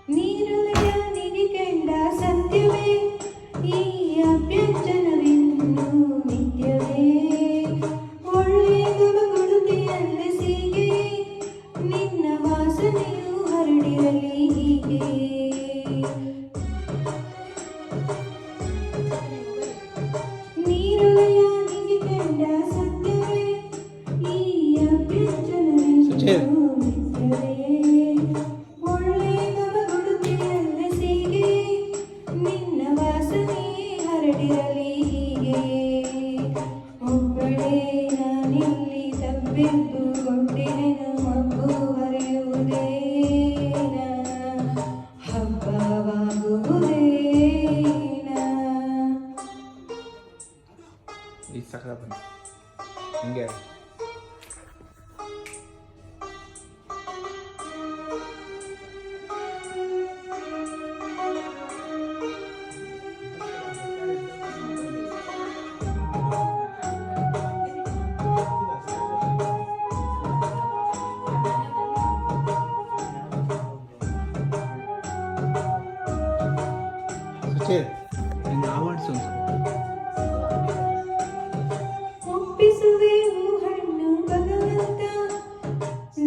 ನೀರುದಯ ನಿಧಿ ಕಂಡ ಸತ್ಯವೇ ಈ ಅಭ್ಯಂಜನವಿನ್ನು ನಿತ್ಯವೇ ಒಳ್ಳೆಯ ಗಮಗುಡುತಿಯಲ್ಲಿ ಸೀಗೆ ನಿನ್ನ ವಾಸನೆಯು ಹರಡಿರಲಿ ಹೀಗೆ ನೀರುದಯ ನಿಧಿ ಕಂಡ ಸತ್ಯವೇ ಈ ಅಭ್ಯಂಜನವಿನ್ನು ನಿತ್ಯವೇ ನಿನ್ನ ವಾಸನೆ ಹರಡಿರಲಿ ಹೀಗೆ ಒಬ್ಬಳೇ ನಾನಿಲ್ಲಿ ತಬ್ಬಿದ್ದು ಗೊಂಡಿನ ಮಬ್ಬು ಹರಿಯುವುದೇನ ಹಬ್ಬವಾಗುವುದೇನ ಈ ಸಕಲ ಬನ್ನಿ ಹಿಂಗೆ ಒಪ್ಪಿಸುವೆವು ಹಣ್ಣು ಭಗವಂತ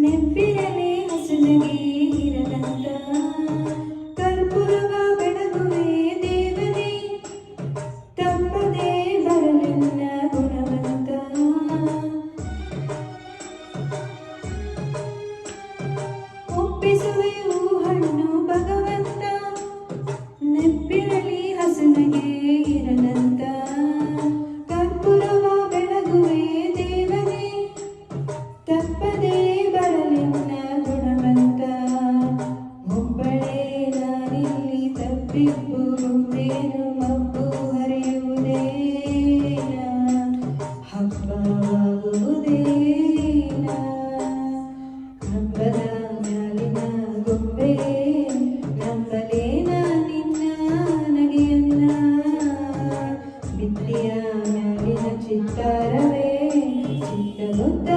ನೆಬ್ಬಿರಲೇ ಹಸುನಗೆ ಇರದಂತ ಕರ್ಪೂರವ ಬೆಳಗುವೆ ದೇವನೇ ತಪ್ಪದೆ ಬರಲೆನ್ನ ಗುಣವಂತ ಒಪ್ಪಿಸುವೆವು ಹಣ್ಣು ಭಗವಂತ ನೆಬ್ಬಿರಲಿ ಹಸುನಗೆ ಇರದಂತ ಕರ್ಪೂರವ ಬೆಳಗುವೆ ದೇವನೇ ತಪ್ಪದೇ ಬರಲೆನ್ನ ಗುಣವಂತ ಒಬ್ಬಳೇ ನಾನಿಲ್ಲಿ ತಪ್ಪಿಬ್ಬು ಮುಂದೇನು ಮಬ್ಬು ಹರಿಯುವುದೇನ ಹಬ್ಬವಾಗುವುದೇನ ಹಬ್ಬದ ಮ್ಯಾಲಿನ ಗೊಂಬೆ ನಂಬಲೇನ ನಿನ್ನ ನಗೆಯನ್ನ ಬಿತ್ತಿಯ ಮ್ಯಾಲಿನ ಚಿತ್ತಾರವೇ ಚಿತ್ತಗುತ್ತ